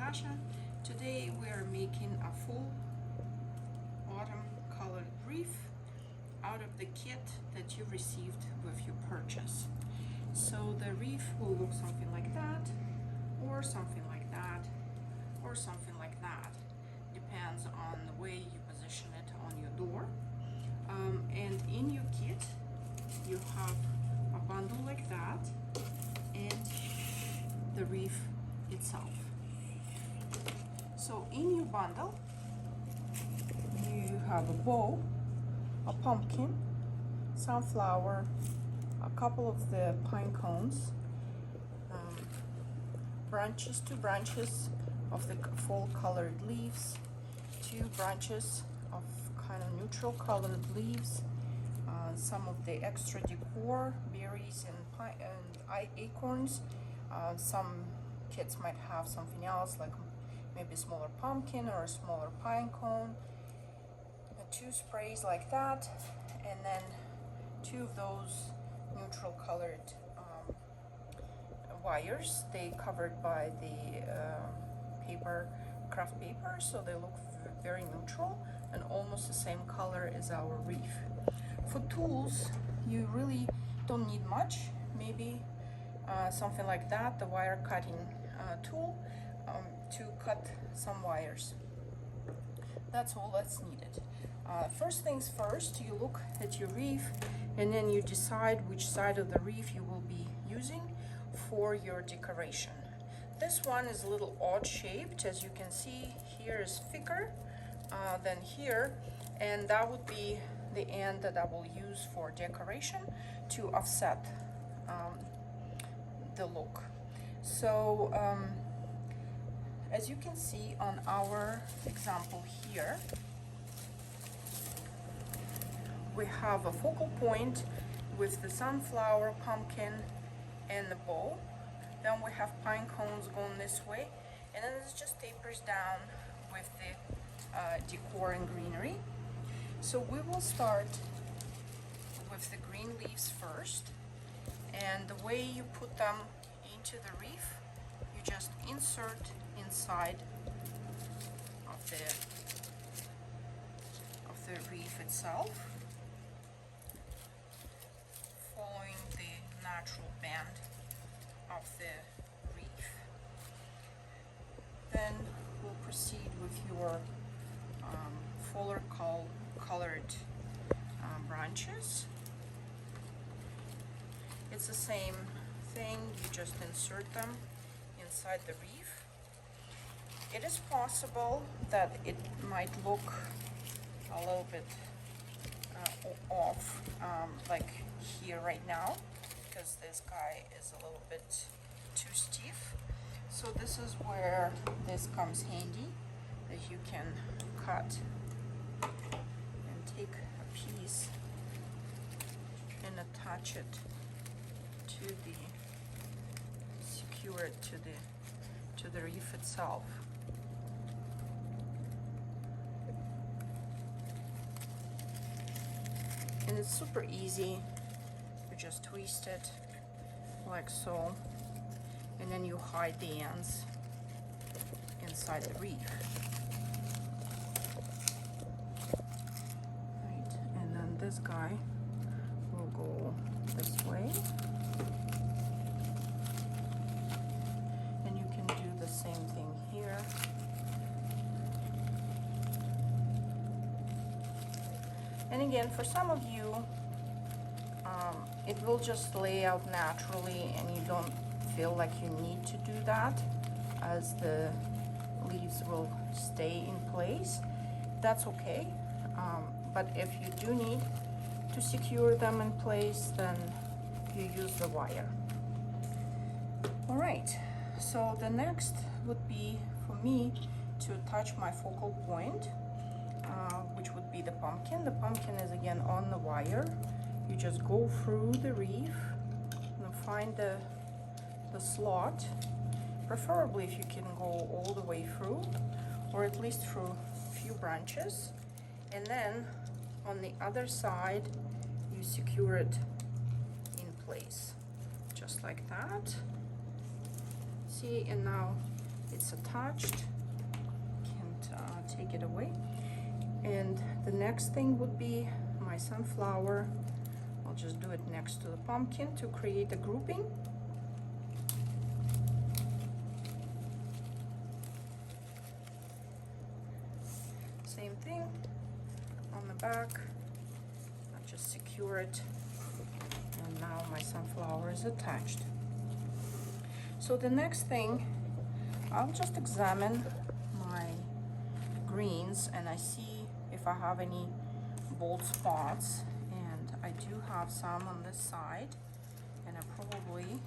Natasha. Today we are making a full autumn colored wreath out of the kit that you received with your purchase. So the wreath will look something like that, or something like that, or something like that. Depends on the way you position it on your door. And in your kit you have a bundle like that and the wreath itself. So in your bundle you have a bow, a pumpkin, sunflower, a couple of the pine cones, two branches of the fall colored leaves, 2 branches of kind of neutral colored leaves, some of the extra decor, berries and acorns. Some kits might have something else, like maybe a smaller pumpkin or a smaller pine cone, 2 sprays like that, and then 2 of those neutral colored wires. They covered by the craft paper, so they look very neutral and almost the same color as our wreath. For tools, you really don't need much. Maybe something like that, the wire cutting tool, to cut some wires. That's all that's needed. First things first, you look at your wreath and then you decide which side of the wreath you will be using for your decoration. This one is a little odd shaped. As you can see, here is thicker than here, and that would be the end that I will use for decoration to offset the look. So as you can see on our example here, we have a focal point with the sunflower, pumpkin, and the bow. Then we have pine cones going this way, and then it just tapers down with the decor and greenery. So we will start with the green leaves first, and the way you put them into the wreath, you just insert inside of the wreath itself, following the natural bend of the wreath. Then we'll proceed with your fuller colored branches. It's the same thing, you just insert them inside the wreath. It is possible that it might look a little bit off, like here right now, because this guy is a little bit too stiff. So this is where this comes handy, that you can cut and take a piece and attach it to the, secure it to the wreath itself. And it's super easy. You just twist it like so, and then you hide the ends inside the wreath. Right, and then this guy will go this way, and you can do the same thing here. And again, for some of you, it will just lay out naturally and you don't feel like you need to do that, as the leaves will stay in place. That's okay. But if you do need to secure them in place, then you use the wire. All right, so the next would be for me to attach my focal point, which would be the pumpkin. The pumpkin is again on the wire. You just go through the wreath and find the slot, preferably if you can go all the way through, or at least through a few branches, and then on the other side you secure it in place just like that. See, and now it's attached. Can't take it away. And the next thing would be my sunflower. I'll just do it next to the pumpkin to create a grouping. Same thing on the back. I'll just secure it, and now my sunflower is attached. So the next thing, I'll just examine my greens and I see if I have any bold spots, and I do have some on this side, and I probably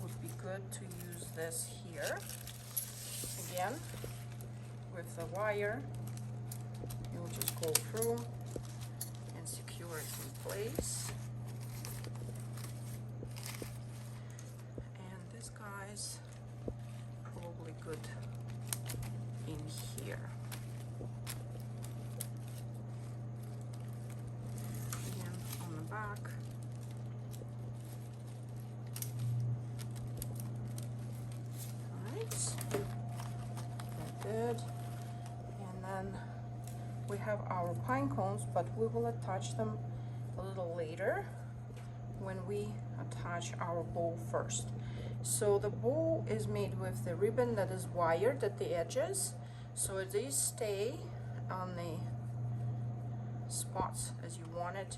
would be good to use this here. Again, with the wire, you'll just go through and secure it in place. And this guy's probably good in here. Again, on the back. Alright, good. And then we have our pine cones, but we will attach them a little later when we attach our bow first. So the bow is made with the ribbon that is wired at the edges, so these stay on the spots as you want it.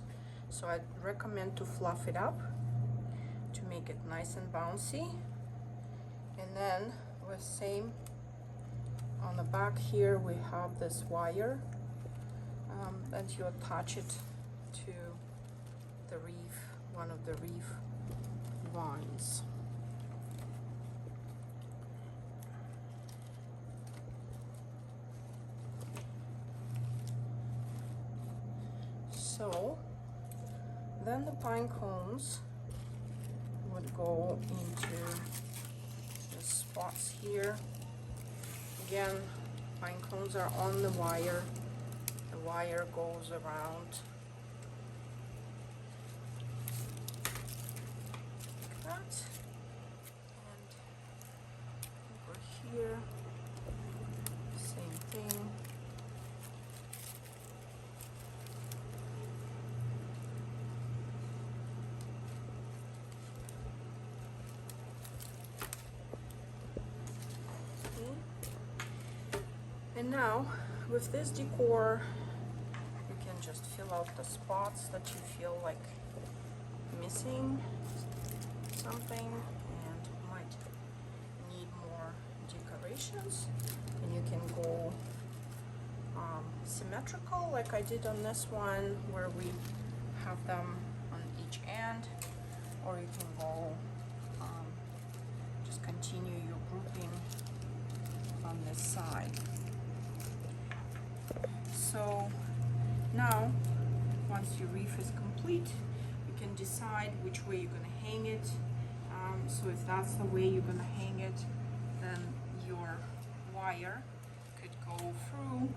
So I'd recommend to fluff it up to make it nice and bouncy. And then with same on the back here, we have this wire and you attach it to the wreath, one of the wreath vines. So then the pine cones would go into the spots here. Again, pine cones are on the wire. The wire goes around like that. And over here, same thing. And now, with this decor, you can just fill out the spots that you feel like missing something and might need more decorations. And you can go symmetrical, like I did on this one, where we have them on each end, or you can go just continue your grouping on this side. So now, once your wreath is complete, you can decide which way you're going to hang it. So if that's the way you're going to hang it, then your wire could go through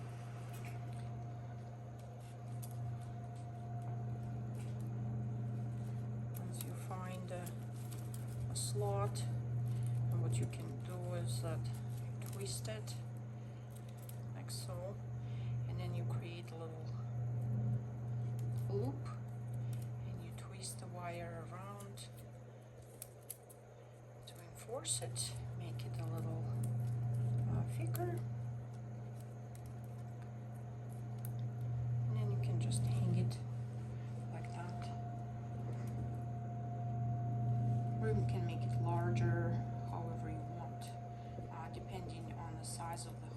once you find a slot. And what you can do is that you twist it like so. And you create a little loop and you twist the wire around to enforce it, make it a little thicker, and then you can just hang it like that, or you can make it larger, however you want, depending on the size of the